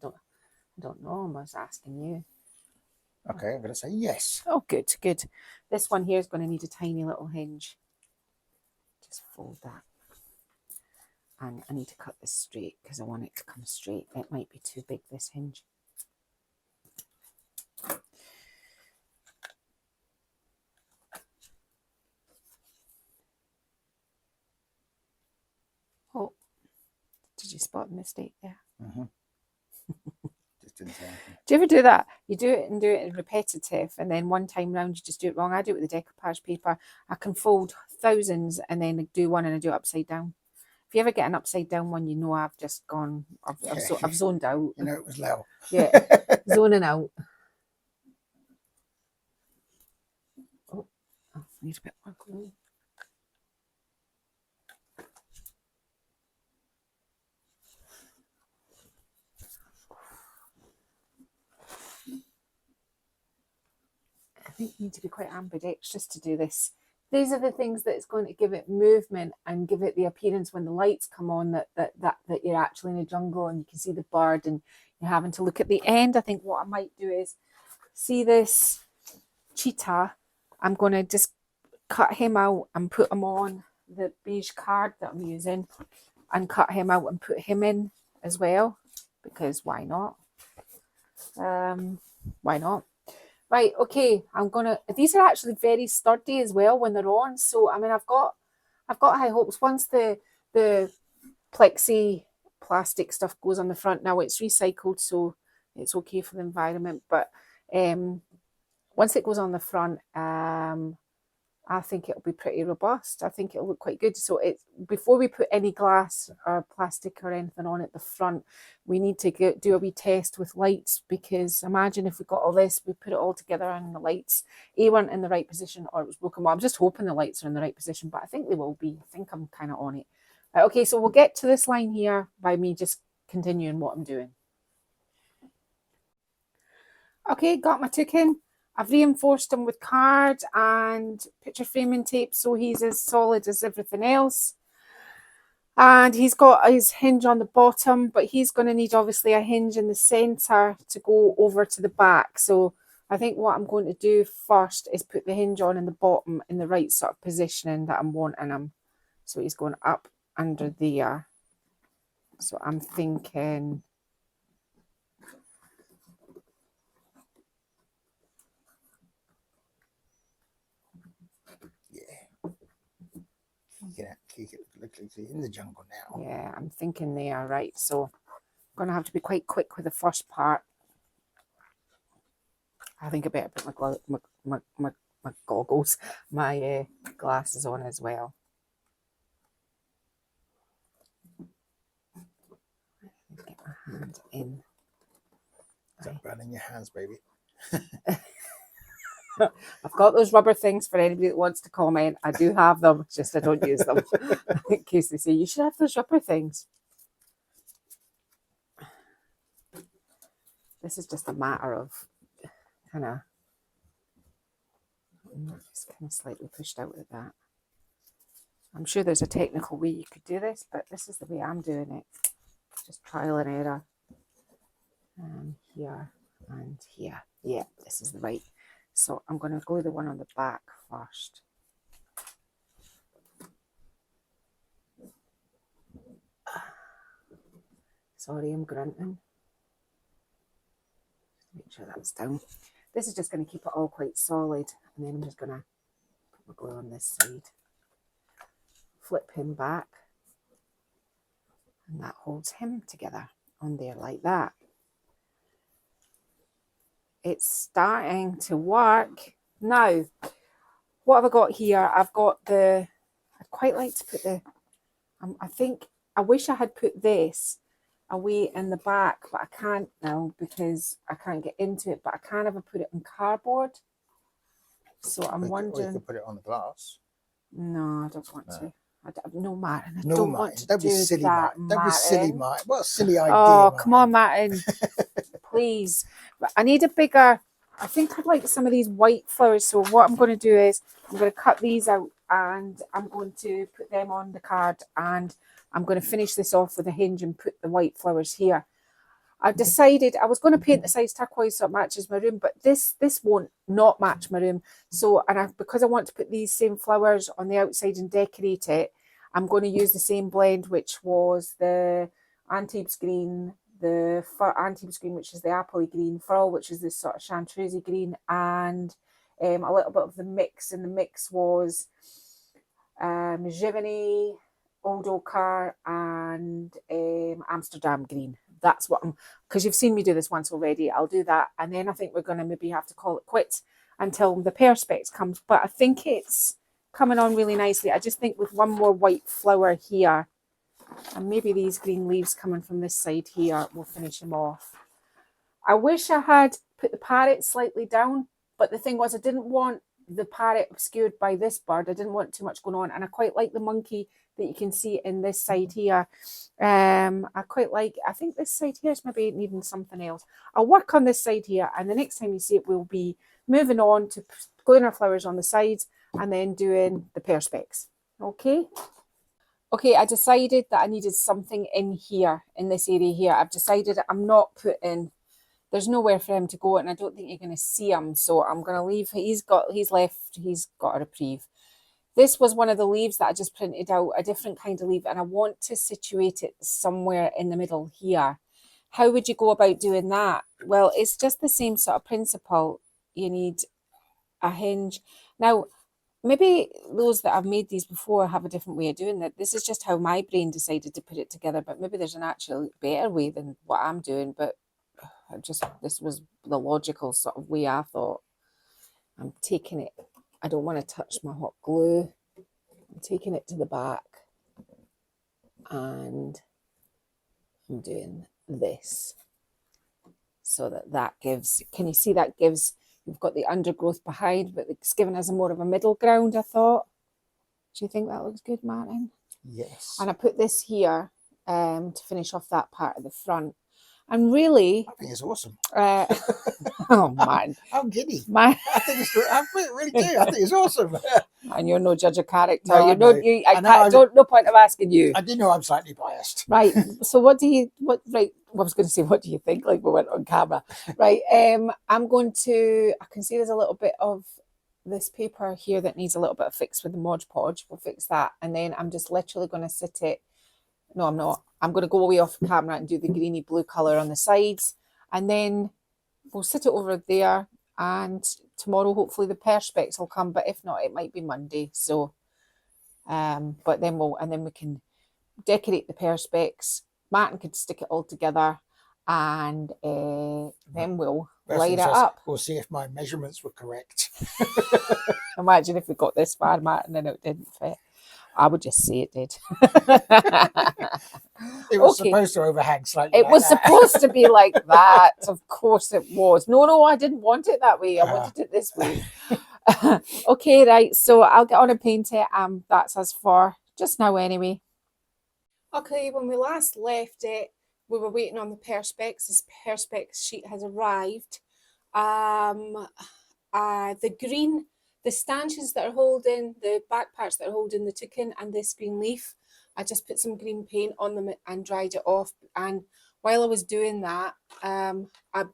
Speaker 1: don't know. I was asking you.
Speaker 2: Okay, I'm going to say yes.
Speaker 1: Oh, good, good. This one here is going to need a tiny little hinge. Just fold that. And I need to cut this straight because I want it to come straight. It might be too big, this hinge. Oh, did you spot the mistake there?
Speaker 2: Mm-hmm. Just didn't say anything.
Speaker 1: Do you ever do that? You do it in repetitive, and then one time round you just do it wrong. I do it with the decoupage paper. I can fold thousands and then do one and I do it upside down. If you ever get an upside down one, you know I've just gone, I've zoned out.
Speaker 2: You know it was low.
Speaker 1: Yeah, zoning out. Oh, I need a bit more glue. I think you need to be quite ambidextrous to do this. These are the things that's going to give it movement and give it the appearance when the lights come on that you're actually in a jungle and you can see the bird and you're having to look at the end. I think what I might do is see this cheetah. I'm going to just cut him out and put him on the beige card that I'm using and cut him out and put him in as well, because why not? Why not? Right, okay, these are actually very sturdy as well when they're on. So, I mean, I've got high hopes. Once the plexi plastic stuff goes on the front, now it's recycled, so it's okay for the environment. But once it goes on the front, I think it'll be pretty robust. I think it'll look quite good. So before we put any glass or plastic or anything on at the front, we need to do a wee test with lights, because imagine if we got all this, we put it all together and the lights weren't in the right position or it was broken. Well, I'm just hoping the lights are in the right position, but I think they will be. I think I'm kind of on it. Right, okay, so we'll get to this line here by me just continuing what I'm doing. Okay, got my toucan. I've reinforced him with card and picture framing tape so he's as solid as everything else. And he's got his hinge on the bottom, but he's going to need obviously a hinge in the centre to go over to the back. So I think what I'm going to do first is put the hinge on in the bottom in the right sort of positioning that I'm wanting him. So he's going up under there. So I'm thinking...
Speaker 2: Look like he's in the jungle now.
Speaker 1: Yeah, I'm thinking they are right. So I'm going to have to be quite quick with the first part. I think I better put my goggles, my glasses on as well. and in.
Speaker 2: Stop burning your hands, baby.
Speaker 1: I've got those rubber things for anybody that wants to comment. I do have them, it's just I don't use them. In case they say, you should have those rubber things. This is just a matter of kind of, it's kind of slightly pushed out like that. I'm sure there's a technical way you could do this, but this is the way I'm doing it. Just trial and error. Here and here. Yeah, this is the right. So I'm going to glue the one on the back first. Sorry, I'm grunting. Make sure that's down. This is just going to keep it all quite solid. And then I'm just going to put my glue on this side. Flip him back. And that holds him together on there like that. It's starting to work. Now, what have I got here? I've got the, I'd quite like to put the, I wish I had put this away in the back, but I can't now because I can't get into it, but I can ever put it on cardboard. So I'm wondering.
Speaker 2: Or you could put it on the glass.
Speaker 1: No, I don't want to. No, Martin. I
Speaker 2: No,
Speaker 1: don't
Speaker 2: Martin.
Speaker 1: want to
Speaker 2: Don't be silly, Martin. Don't be silly, Martin. What a silly idea.
Speaker 1: Oh,
Speaker 2: Martin.
Speaker 1: come on, Martin. Please. But I need a bigger, I think I'd like some of these white flowers. So what I'm going to do is I'm going to cut these out and I'm going to put them on the card and I'm going to finish this off with a hinge and put the white flowers here. I've decided I was going to paint the sides turquoise so it matches my room, but this won't not match my room. So, because I want to put these same flowers on the outside and decorate it, I'm going to use the same blend, which was the Antibes green, the Antibes green, which is the appley green, Furl, which is this sort of chartreuse green, and a little bit of the mix. And the mix was Giverny, Old Ochre, and Amsterdam green. That's what I'm, because you've seen me do this once already. I'll do that, and then I think we're going to maybe have to call it quits until the perspex comes. But I think it's coming on really nicely. I just think with one more white flower here, and maybe these green leaves coming from this side here, we'll finish them off. I wish I had put the parrot slightly down, but the thing was I didn't want the parrot obscured by this bird. I didn't want too much going on, and I quite like the monkey that you can see in this side here. I quite like, I think this side here is maybe needing something else. I'll work on this side here, and the next time you see it, we'll be moving on to gluing our flowers on the sides and then doing the perspex. Okay. Okay, I decided that I needed something in here, in this area here. I've decided I'm not putting, there's nowhere for him to go, and I don't think you're going to see him. So I'm going to leave, he's got a reprieve. This was one of the leaves that I just printed out, a different kind of leaf, and I want to situate it somewhere in the middle here. How would you go about doing that? Well, it's just the same sort of principle. You need a hinge. Now, maybe those that have made these before have a different way of doing that. This is just how my brain decided to put it together, but maybe there's an actual better way than what I'm doing. But this was the logical sort of way I thought. I'm taking it. I don't want to touch my hot glue. I'm taking it to the back and I'm doing this so that gives, can you see that gives, you've got the undergrowth behind, but it's given us a more of a middle ground, I thought. Do you think that looks good, Martin?
Speaker 2: Yes.
Speaker 1: And I put this here to finish off that part of the front. And really,
Speaker 2: I think it's awesome.
Speaker 1: Oh man,
Speaker 2: I'm giddy.
Speaker 1: I
Speaker 2: really do. I think it's awesome.
Speaker 1: And you're no judge of character.
Speaker 2: No,
Speaker 1: No point of asking you.
Speaker 2: I do know I'm slightly biased.
Speaker 1: Right. So I was going to say, what do you think? Like we went on camera. Right. I'm going to, I can see there's a little bit of this paper here that needs a little bit of fix with the Mod Podge. We'll fix that. And then I'm just literally going to sit it. No, I'm not. I'm going to go away off camera and do the greeny blue colour on the sides. And then we'll sit it over there. And tomorrow, hopefully, the perspex will come. But if not, it might be Monday. So, but then we can decorate the perspex. Martin could stick it all together. And then we'll light it up.
Speaker 2: We'll see if my measurements were correct.
Speaker 1: Imagine if we got this far, Martin, and it didn't fit. I would just say it did.
Speaker 2: It was
Speaker 1: Okay.
Speaker 2: supposed to overhang slightly.
Speaker 1: It
Speaker 2: like
Speaker 1: was
Speaker 2: that.
Speaker 1: supposed to be like that. Of course it was. No, I didn't want it that way. I wanted it this way. Okay, right. So I'll get on and paint it. That's us for just now anyway. Okay, when we last left it, we were waiting on the Perspex. This Perspex sheet has arrived. The green, the stanchions that are holding, the back parts that are holding the toucan and this green leaf, I just put some green paint on them and dried it off. And while I was doing that, I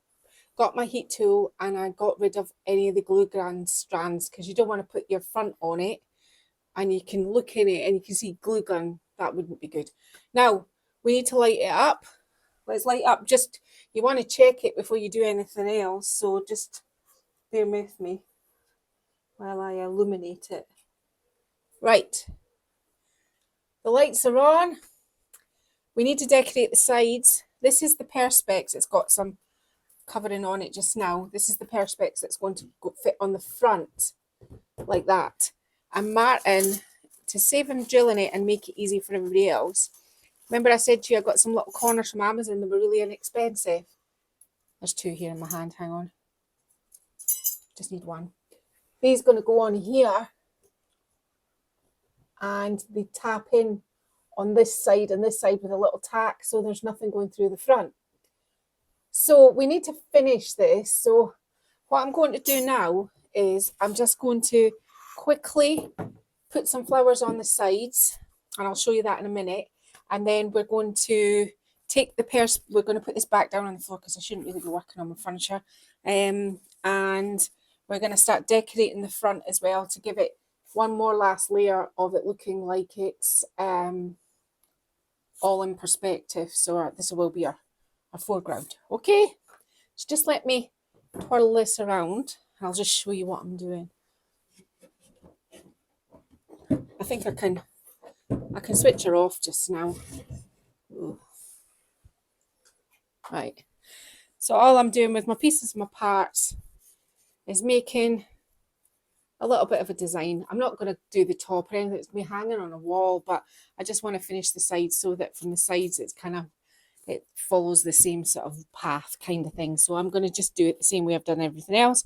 Speaker 1: got my heat tool and I got rid of any of the glue gun strands, because you don't want to put your front on it and you can look in it and you can see glue gun. That wouldn't be good. Now we need to light it up. Let's light up. Just, you want to check it before you do anything else, so just bear with me while I illuminate it. Right, the lights are on. We need to decorate the sides. This is the Perspex. It's got some covering on it just now. This is the Perspex that's going to fit on the front like that. And Martin, to save him drilling it and make it easy for everybody else, remember I said to you I got some little corners from Amazon that were really inexpensive. There's two here in my hand, hang on. Just need one. These going to go on here and they tap in on this side and this side with a little tack, so there's nothing going through the front. So we need to finish this. So what I'm going to do now is I'm just going to quickly put some flowers on the sides, and I'll show you that in a minute. And then we're going to take the we're going to put this back down on the floor because I shouldn't really be working on my furniture. And we're going to start decorating the front as well to give it one more last layer of it looking like it's all in perspective. So this will be our foreground. Okay, so just let me twirl this around. I'll just show you what I'm doing. I think I can switch her off just now. Ooh. Right, so all I'm doing with my pieces and my parts is making a little bit of a design. I'm not going to do the top or anything. It's going to be hanging on a wall, but I just want to finish the sides so that from the sides it's kind of, it follows the same sort of path kind of thing. So I'm going to just do it the same way I've done everything else,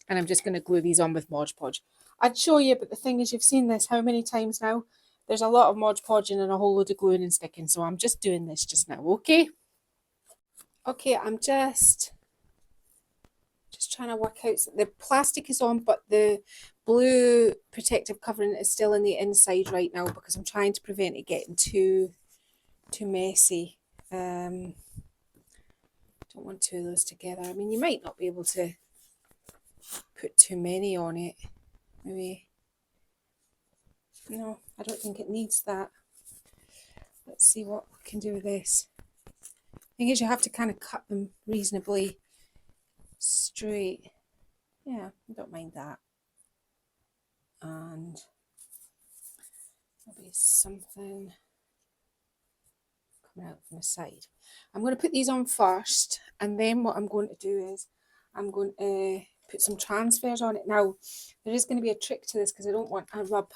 Speaker 1: and I'm just going to glue these on with Mod Podge. I'd show you, but the thing is, you've seen this how many times now? There's a lot of Mod Podging and a whole load of gluing and sticking, so I'm just doing this just now, okay? Okay, I'm just trying to work out, the plastic is on, but the blue protective covering is still in the inside right now because I'm trying to prevent it getting too messy. Don't want two of those together. I mean, you might not be able to put too many on it. Maybe. No, I don't think it needs that. Let's see what we can do with this. Thing is, you have to kind of cut them reasonably straight. Yeah, I don't mind that. And maybe something coming out from the side. I'm going to put these on first, and then what I'm going to do is I'm going to put some transfers on it. Now, there is going to be a trick to this because I don't want to rub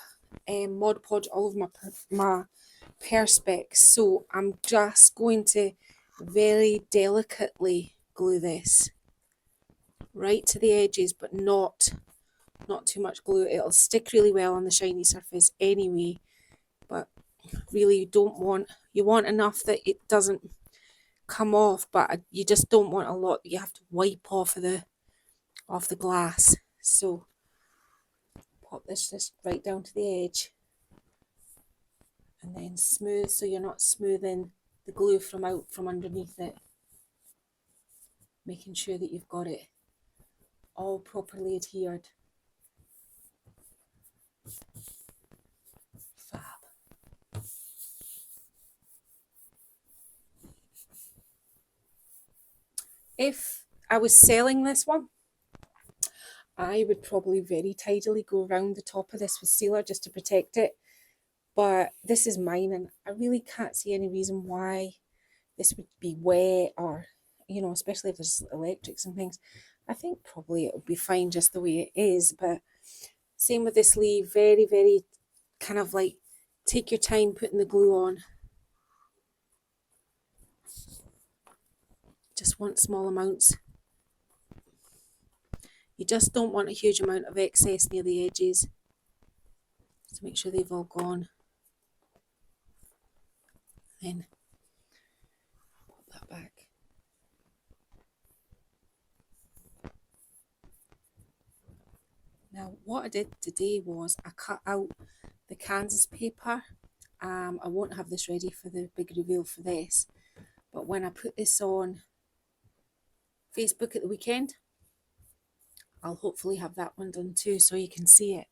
Speaker 1: Mod Podge all over my Perspex. So I'm just going to very delicately glue this right to the edges, but not too much glue. It'll stick really well on the shiny surface anyway, but really you want enough that it doesn't come off, but you just don't want a lot that you have to wipe off of the glass. So pop this just right down to the edge and then smooth, so you're not smoothing the glue from underneath it, making sure that you've got it all properly adhered. Fab. If I was selling this one, I would probably very tidily go around the top of this with sealer just to protect it. But this is mine, and I really can't see any reason why this would be wet, or, you know, especially if there's electrics and things. I think probably it would be fine just the way it is. But same with this sleeve, very, very kind of like take your time putting the glue on. Just want small amounts. You just don't want a huge amount of excess near the edges. Just to make sure they've all gone. Then pop that back. Now what I did today was I cut out the Kansas paper. I won't have this ready for the big reveal for this, but when I put this on Facebook at the weekend, I'll hopefully have that one done too, so you can see it.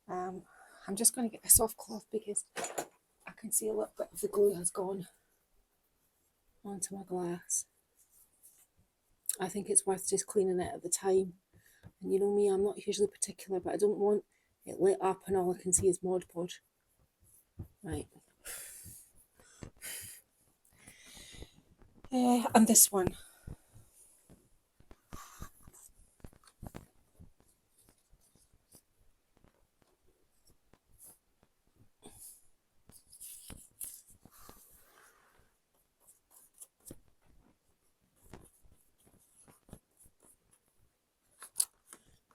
Speaker 1: I'm just going to get a soft cloth because I can see a little bit of the glue has gone onto my glass. I think it's worth just cleaning it at the time. And you know me, I'm not usually particular, but I don't want it lit up and all I can see is Mod Podge. Right. And this one.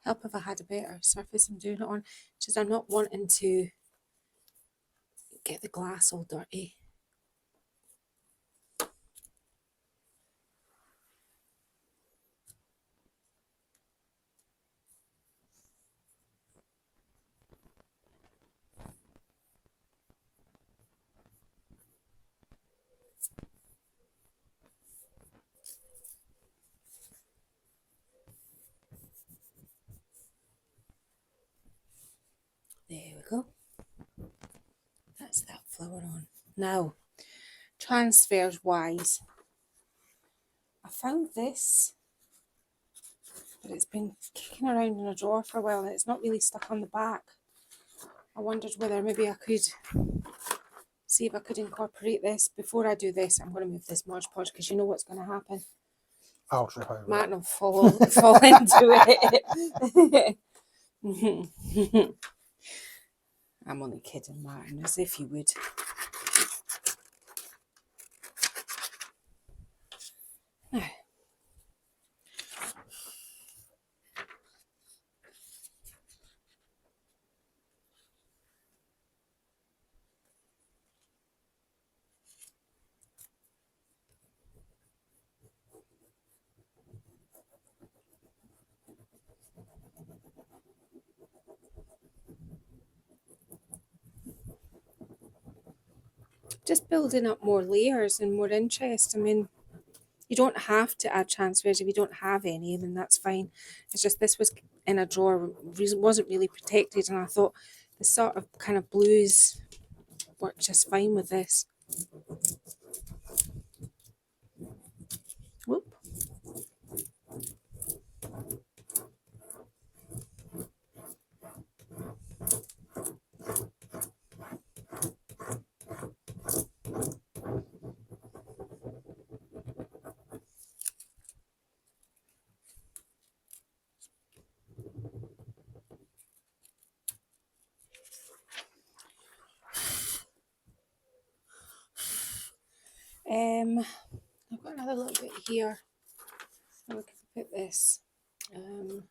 Speaker 1: Help if I had a better surface I'm doing it on. Just I'm not wanting to get the glass all dirty. There we go. That's that flower on. Now, transfers wise, I found this, but it's been kicking around in a drawer for a while and it's not really stuck on the back. I wondered whether maybe I could see if I could incorporate this. Before I do this, I'm going to move this Mod Podge because you know what's going to happen.
Speaker 2: I'll trip over
Speaker 1: Martin will fall into it. I'm only kidding, Martin, as if you would. Now, just building up more layers and more interest. I mean, you don't have to add transfers if you don't have any, then that's fine. It's just this was in a drawer, wasn't really protected, and I thought the sort of kind of blues worked just fine with this. Whoop. I've got another little bit here. Look, if I put this. I'm going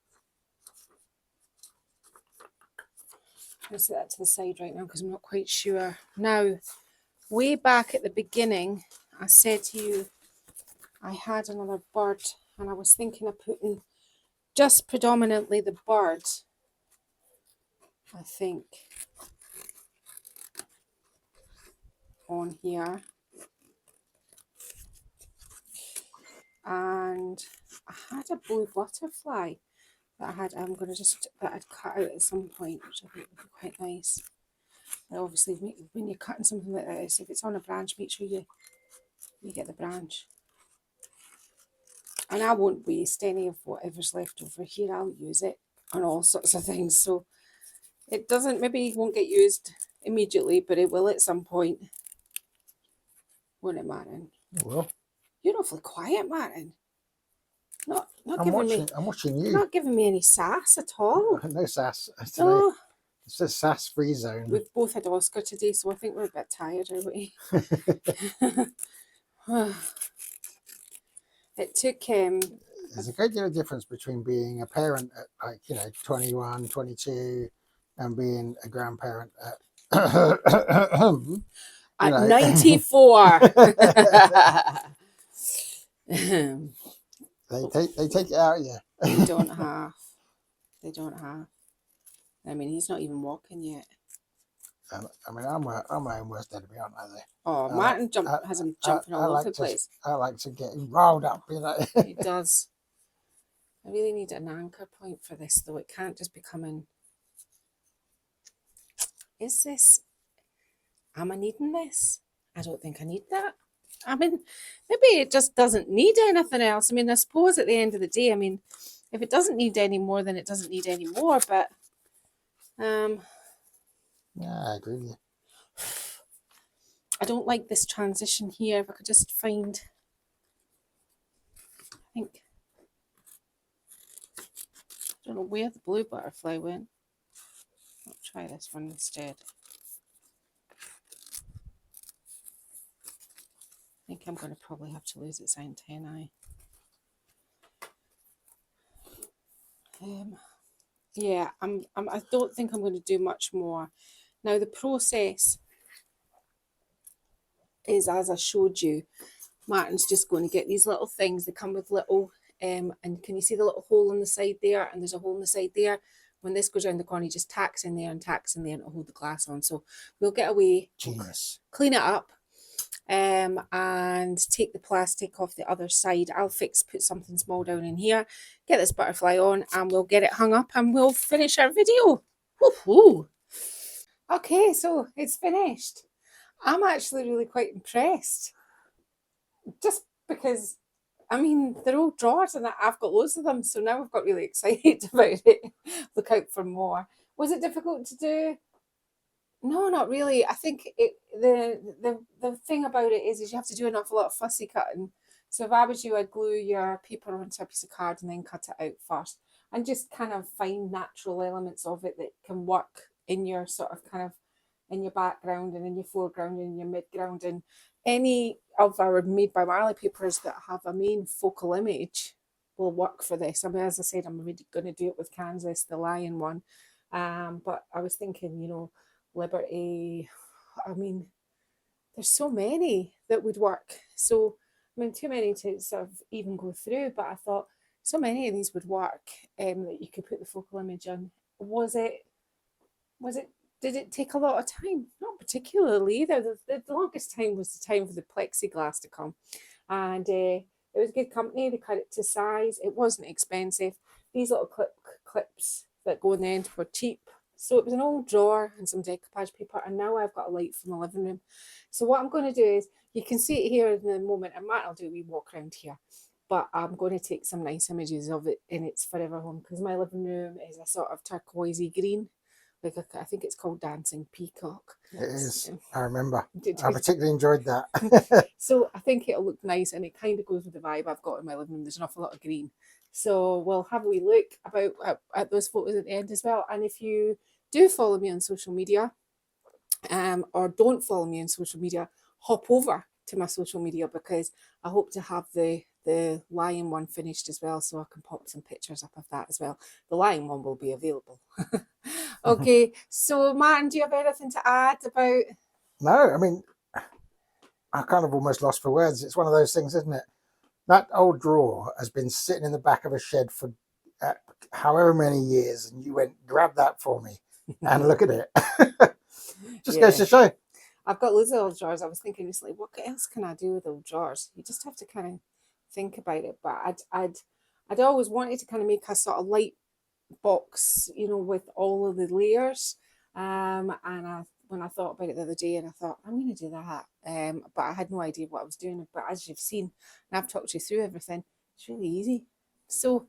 Speaker 1: to set that to the side right now because I'm not quite sure. Now, way back at the beginning, I said to you I had another bird and I was thinking of putting just predominantly the bird, I think, on here. And I had a blue butterfly that I'd cut out at some point, which I think would be quite nice. And obviously, when you're cutting something like this, if it's on a branch, make sure you get the branch. And I won't waste any of whatever's left over here. I'll use it on all sorts of things. So it doesn't, maybe it won't get used immediately, but it will at some point. Won't it, Martin?
Speaker 2: It will.
Speaker 1: You're awfully quiet, Martin.
Speaker 2: I'm watching you.
Speaker 1: Not giving me any sass at all.
Speaker 2: No sass today.
Speaker 1: No,
Speaker 2: It's a sass free zone.
Speaker 1: We've both had Oscar today, so I think we're a bit tired, are we? It took
Speaker 2: There's a great deal of difference between being a parent at, like, 21, 22 and being a grandparent at
Speaker 1: 94.
Speaker 2: they take it out of you.
Speaker 1: They don't have. They don't have. I mean, he's not even walking yet.
Speaker 2: I mean, I'm my own worst enemy, aren't I?
Speaker 1: Oh, Martin has him jumping all over the place.
Speaker 2: I like to get him riled up,
Speaker 1: He does. I really need an anchor point for this, though. It can't just be coming. Is this? Am I needing this? I don't think I need that. I mean, maybe it just doesn't need anything else. I mean, I suppose at the end of the day, I mean, if it doesn't need any more, then it doesn't need any more. But
Speaker 2: yeah, I agree with you.
Speaker 1: I don't like this transition here. If I could just find, I think, I don't know where the blue butterfly went. I'll try this one instead. I think I'm going to probably have to lose its antennae. Yeah, I don't think I'm going to do much more. Now the process is, as I showed you, Martin's just going to get these little things. They come with little, and can you see the little hole in the side there? And there's a hole in the side there. When this goes around the corner, he just tacks in there and tacks in there, and it'll hold the glass on. So we'll get away,
Speaker 2: Genius.
Speaker 1: clean it up, and take the plastic off the other side. I'll put something small down in here, get this butterfly on, and we'll get it hung up, and we'll finish our video. Woohoo! Okay, so it's finished. I'm actually really quite impressed. Just because, I mean, they're all drawers and I've got loads of them, so now I've got really excited about it. Look out for more. Was it difficult to do? No, not really. I think the thing about it is you have to do an awful lot of fussy cutting. So if I was you, I'd glue your paper onto a piece of card and then cut it out first. And just kind of find natural elements of it that can work in your sort of kind of, in your background and in your foreground and your midground. And any of our Made by Marley papers that have a main focal image will work for this. I mean, as I said, I'm already going to do it with Kansas, the lion one. But I was thinking, Liberty, I mean, there's so many that would work. So, I mean, too many to sort of even go through, but I thought so many of these would work that you could put the focal image on. Did it take a lot of time? Not particularly either. The longest time was the time for the plexiglass to come. And it was good company. They cut it to size. It wasn't expensive. These little clips that go in the end were cheap. So it was an old drawer and some decoupage paper. And now I've got a light from the living room. So what I'm going to do is, you can see it here in a moment. And Matt will do a wee walk around here. But I'm going to take some nice images of it in its forever home. Because my living room is a sort of turquoisey green. Like I think it's called Dancing Peacock.
Speaker 2: It is. I remember. I particularly enjoyed that.
Speaker 1: So I think it'll look nice, and it kind of goes with the vibe I've got in my living room. There's an awful lot of green. So we'll have a wee look at those photos at the end as well. And if you do follow me on social media, or don't follow me on social media, hop over to my social media, because I hope to have the lion one finished as well, so I can pop some pictures up of that as well. The lion one will be available. Okay, so Martin, do you have anything to add about?
Speaker 2: No, I mean, I kind of almost lost for words. It's one of those things, isn't it? That old drawer has been sitting in the back of a shed for however many years, and you went, grab that for me, and look at it. Just goes to show.
Speaker 1: I've got loads of old drawers. I was thinking recently, what else can I do with old drawers? You just have to kind of think about it. But I'd always wanted to kind of make a sort of light box, with all of the layers. And when I thought about it the other day, and I thought, I'm going to do that. But I had no idea what I was doing. But as you've seen, and I've talked you through everything, it's really easy. So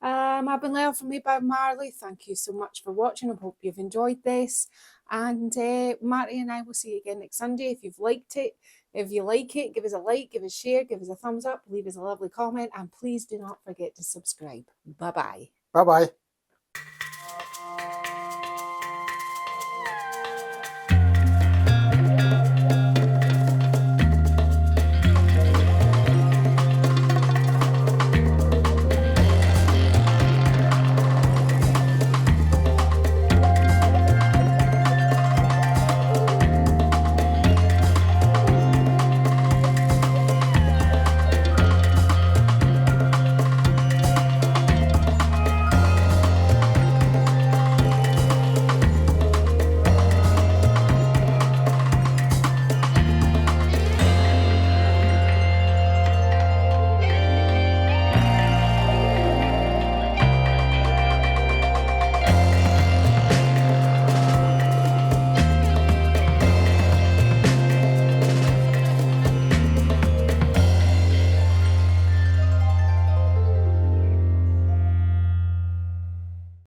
Speaker 1: I've been Leila from Made by Marley. Thank you so much for watching. I hope you've enjoyed this. And Marty and I will see you again next Sunday. If you've liked it, if you like it, give us a like, give us a share, give us a thumbs up, leave us a lovely comment, and please do not forget to subscribe. Bye-bye.
Speaker 2: Bye-bye.